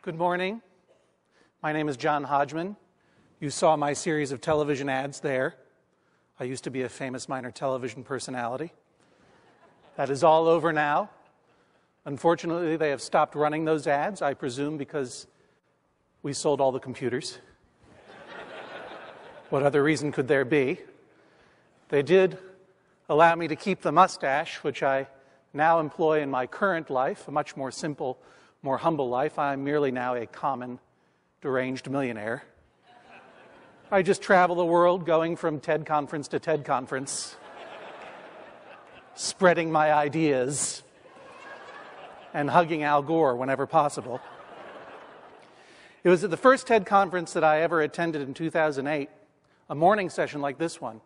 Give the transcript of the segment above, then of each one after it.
Good morning. My name is John Hodgman. You saw my series of television ads there. I used to be a famous minor television personality. That is all over now. Unfortunately, they have stopped running those ads, I presume because we sold all the computers. What other reason could there be? They did allow me to keep the mustache, which I now employ in my current life, a much more simple, more humble life. I'm merely now a common, deranged millionaire. I just travel the world going from TED conference to TED conference, spreading my ideas and hugging Al Gore whenever possible. It was at the first TED conference that I ever attended in 2008, a morning session like this one,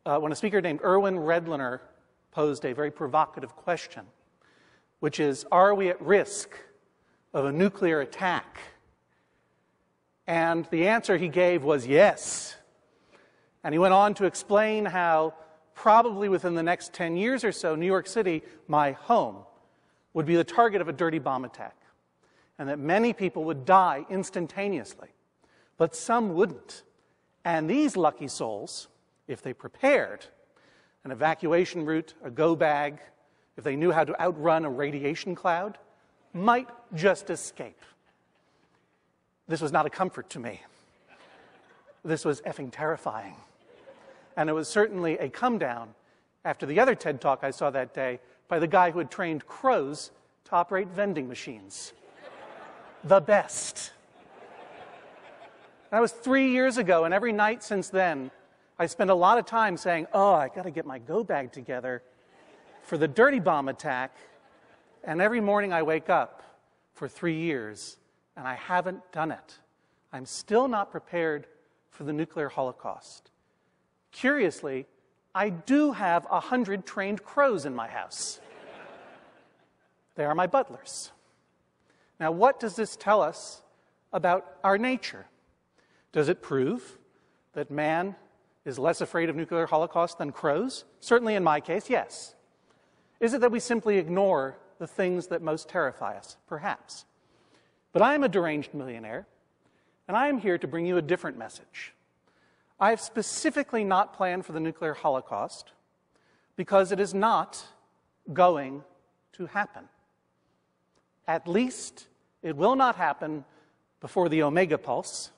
when a speaker named Erwin Redlener posed a very provocative question, which is, are we at risk of a nuclear attack? And the answer he gave was yes. And he went on to explain how probably within the next 10 years or so, New York City, my home, would be the target of a dirty bomb attack, and that many people would die instantaneously, but some wouldn't. And these lucky souls, if they prepared an evacuation route, a go bag, if they knew how to outrun a radiation cloud, might just escape. This was not a comfort to me. This was effing terrifying. And it was certainly a come down after the other TED Talk I saw that day by the guy who had trained crows to operate vending machines. The best. That was 3 years ago, and every night since then, I spent a lot of time saying, oh, I got to get my go bag together for the dirty bomb attack. And every morning I wake up for 3 years, and I haven't done it. I'm still not prepared for the nuclear holocaust. Curiously, I do have 100 trained crows in my house. They are my butlers. Now, what does this tell us about our nature? Does it prove that man is less afraid of nuclear holocaust than crows? Certainly in my case, yes. Is it that we simply ignore the things that most terrify us? Perhaps. But I am a deranged millionaire, and I am here to bring you a different message. I have specifically not planned for the nuclear holocaust because it is not going to happen. At least it will not happen before the Omega Pulse,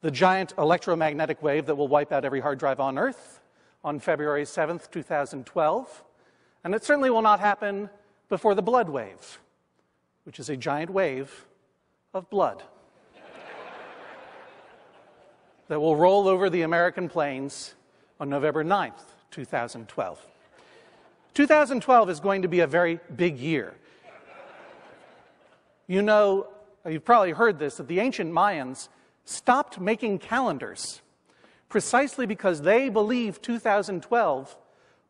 the giant electromagnetic wave that will wipe out every hard drive on Earth on February 7th, 2012. And it certainly will not happen before the blood wave, which is a giant wave of blood that will roll over the American plains on November 9th, 2012. 2012 is going to be a very big year. You know, you've probably heard this, that the ancient Mayans stopped making calendars precisely because they believe 2012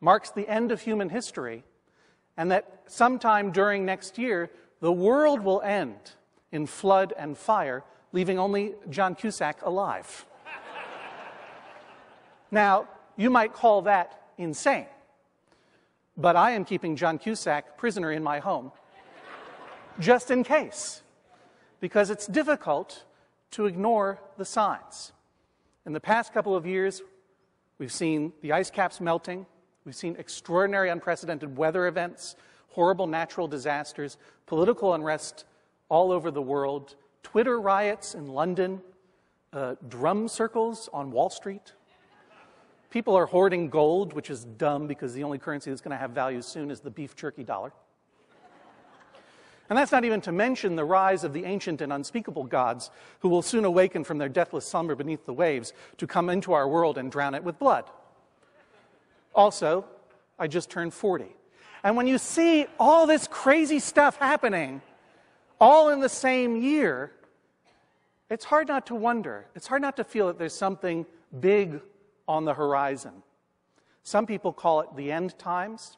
marks the end of human history, and that sometime during next year, the world will end in flood and fire, leaving only John Cusack alive. Now, you might call that insane, but I am keeping John Cusack prisoner in my home, just in case, because it's difficult to ignore the signs. In the past couple of years, we've seen the ice caps melting, we've seen extraordinary, unprecedented weather events, horrible natural disasters, political unrest all over the world, Twitter riots in London, drum circles on Wall Street. People are hoarding gold, which is dumb because the only currency that's going to have value soon is the beef jerky dollar. And that's not even to mention the rise of the ancient and unspeakable gods who will soon awaken from their deathless slumber beneath the waves to come into our world and drown it with blood. Also, I just turned 40. And when you see all this crazy stuff happening, all in the same year, it's hard not to wonder. It's hard not to feel that there's something big on the horizon. Some people call it the end times.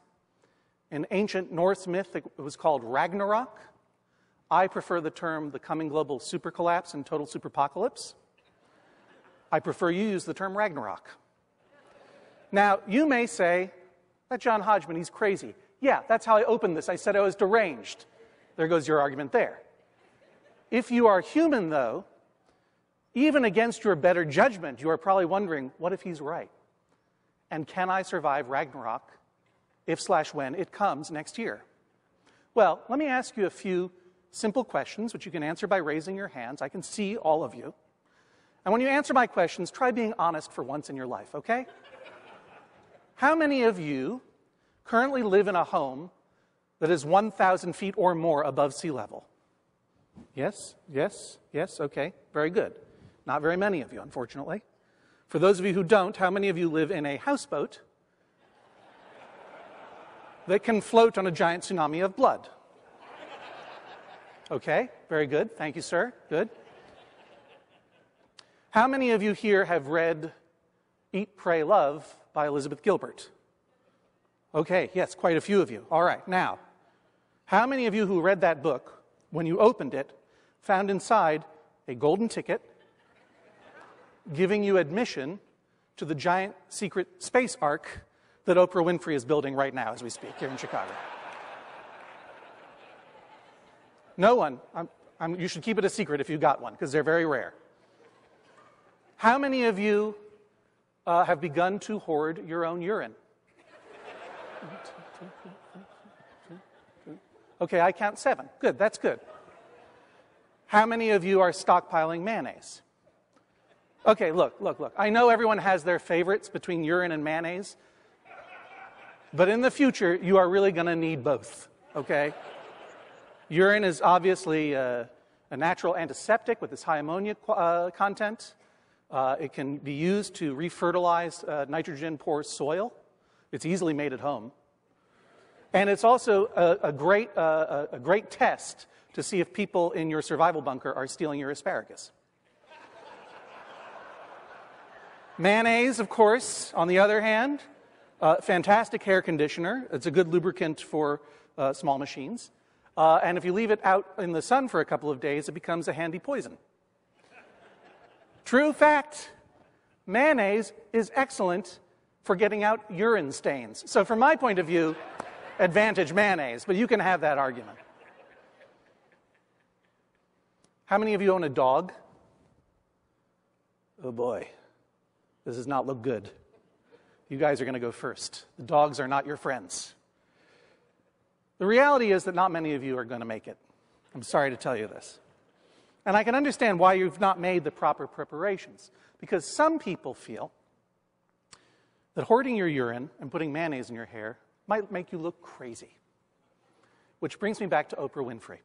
In ancient Norse myth, it was called Ragnarok. I prefer the term the coming global supercollapse and total superpocalypse. I prefer you use the term Ragnarok. Now, you may say, that John Hodgman, he's crazy. Yeah, that's how I opened this. I said I was deranged. There goes your argument there. If you are human, though, even against your better judgment, you are probably wondering, what if he's right? And can I survive Ragnarok if/when it comes next year? Well, let me ask you a few simple questions, which you can answer by raising your hands. I can see all of you. And when you answer my questions, try being honest for once in your life, okay? How many of you currently live in a home that is 1,000 feet or more above sea level? Yes, yes, yes, okay, very good. Not very many of you, unfortunately. For those of you who don't, how many of you live in a houseboat that can float on a giant tsunami of blood? Okay, very good. Thank you, sir. Good. How many of you here have read Eat, Pray, Love by Elizabeth Gilbert? Okay, yes, quite a few of you. All right, now, how many of you who read that book, when you opened it, found inside a golden ticket giving you admission to the giant secret space ark that Oprah Winfrey is building right now as we speak here in Chicago? No one. You should keep it a secret if you got one, because they're very rare. How many of you have begun to hoard your own urine? Okay, I count 7. Good, that's good. How many of you are stockpiling mayonnaise? Okay, look. I know everyone has their favorites between urine and mayonnaise, but in the future, you are really going to need both, okay? Urine is obviously a natural antiseptic with its high ammonia content. It can be used to refertilize nitrogen-poor soil. It's easily made at home. And it's also a great test to see if people in your survival bunker are stealing your asparagus. Mayonnaise, of course, on the other hand, fantastic hair conditioner. It's a good lubricant for small machines. And if you leave it out in the sun for a couple of days, it becomes a handy poison. True fact, mayonnaise is excellent for getting out urine stains. So from my point of view, advantage mayonnaise, but you can have that argument. How many of you own a dog? Oh boy, this does not look good. You guys are going to go first. The dogs are not your friends. The reality is that not many of you are going to make it. I'm sorry to tell you this. And I can understand why you've not made the proper preparations. Because some people feel that hoarding your urine and putting mayonnaise in your hair might make you look crazy. Which brings me back to Oprah Winfrey.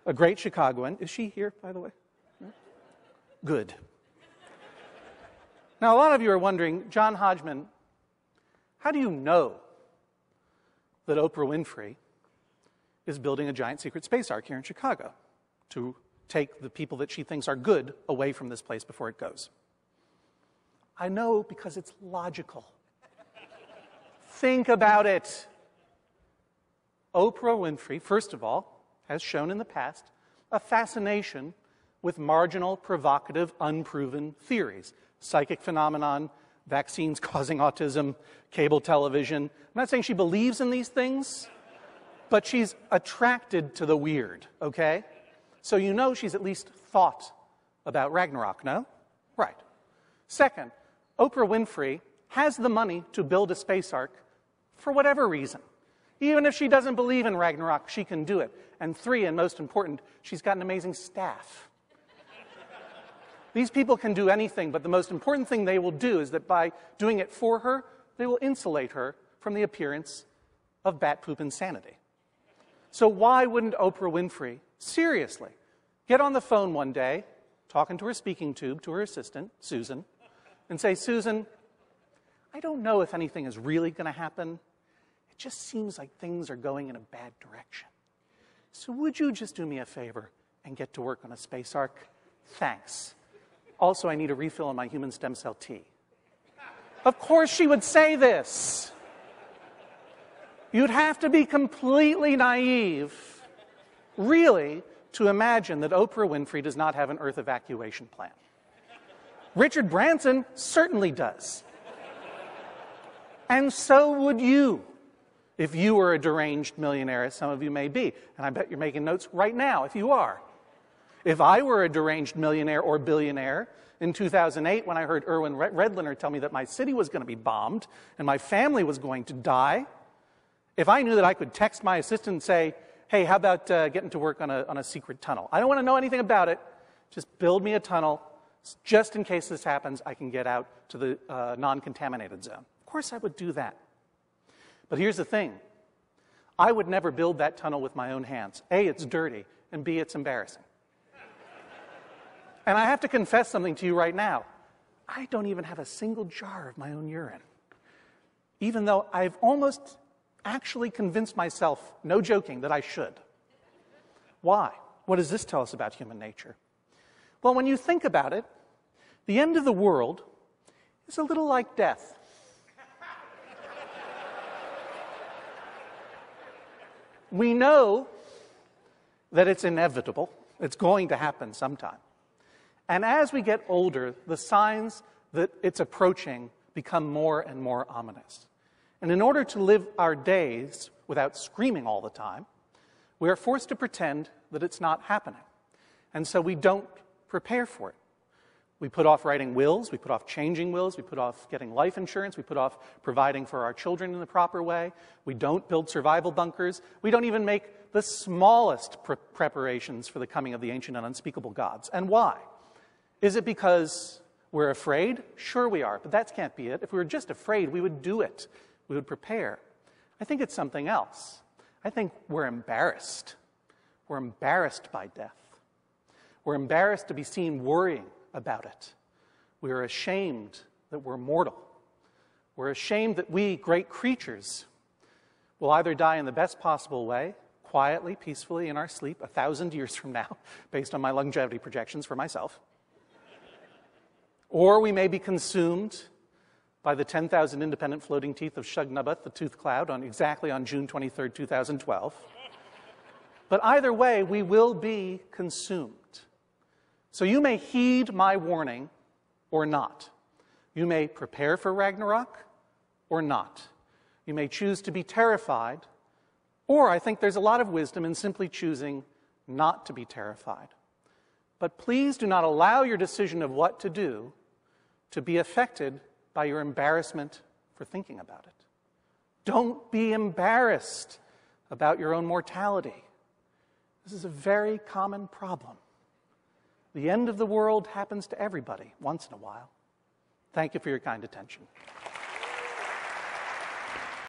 A great Chicagoan. Is she here, by the way? No? Good. Now, a lot of you are wondering, John Hodgman, how do you know that Oprah Winfrey is building a giant secret space ark here in Chicago to take the people that she thinks are good away from this place before it goes? I know because it's logical. Think about it. Oprah Winfrey, first of all, has shown in the past a fascination with marginal, provocative, unproven theories. Psychic phenomenon, vaccines causing autism, cable television. I'm not saying she believes in these things, but she's attracted to the weird, okay? So you know she's at least thought about Ragnarok, no? Right. Second, Oprah Winfrey has the money to build a space ark for whatever reason. Even if she doesn't believe in Ragnarok, she can do it. And 3, and most important, she's got an amazing staff. These people can do anything, but the most important thing they will do is that by doing it for her, they will insulate her from the appearance of bat poop insanity. So why wouldn't Oprah Winfrey, seriously, get on the phone one day, talking to her speaking tube, to her assistant, Susan, and say, Susan, I don't know if anything is really going to happen. It just seems like things are going in a bad direction. So would you just do me a favor and get to work on a space ark? Thanks. Also, I need a refill on my human stem cell tea. Of course she would say this. You'd have to be completely naive, really, to imagine that Oprah Winfrey does not have an Earth evacuation plan. Richard Branson certainly does. And so would you. if you were a deranged millionaire, as some of you may be. And I bet you're making notes right now if you are. If I were a deranged millionaire or billionaire in 2008 when I heard Irwin Redliner tell me that my city was going to be bombed and my family was going to die, if I knew that I could text my assistant and say, hey, how about getting to work on a secret tunnel? I don't want to know anything about it. Just build me a tunnel. Just in case this happens, I can get out to the non-contaminated zone. Of course I would do that. But here's the thing. I would never build that tunnel with my own hands. A, it's dirty, and B, it's embarrassing. And I have to confess something to you right now. I don't even have a single jar of my own urine. Even though I've almost actually convinced myself, no joking, that I should. Why? What does this tell us about human nature? Well, when you think about it, the end of the world is a little like death. We know that it's inevitable. It's going to happen sometime. And as we get older, the signs that it's approaching become more and more ominous. And in order to live our days without screaming all the time, we are forced to pretend that it's not happening. And so we don't prepare for it. We put off writing wills, we put off changing wills, we put off getting life insurance, we put off providing for our children in the proper way, we don't build survival bunkers, we don't even make the smallest preparations for the coming of the ancient and unspeakable gods. And why? Is it because we're afraid? Sure we are, but that can't be it. If we were just afraid, we would do it. We would prepare. I think it's something else. I think we're embarrassed. We're embarrassed by death. We're embarrassed to be seen worrying about it. We're ashamed that we're mortal. We're ashamed that we, great creatures, will either die in the best possible way, quietly, peacefully, in our sleep, 1,000 years from now, based on my longevity projections for myself, or we may be consumed by the 10,000 independent floating teeth of Shugnabuth, the tooth cloud, exactly on June 23rd, 2012. But either way, we will be consumed. So you may heed my warning or not. You may prepare for Ragnarok or not. You may choose to be terrified, or I think there's a lot of wisdom in simply choosing not to be terrified. But please do not allow your decision of what to do to be affected by your embarrassment for thinking about it. Don't be embarrassed about your own mortality. This is a very common problem. The end of the world happens to everybody once in a while. Thank you for your kind attention.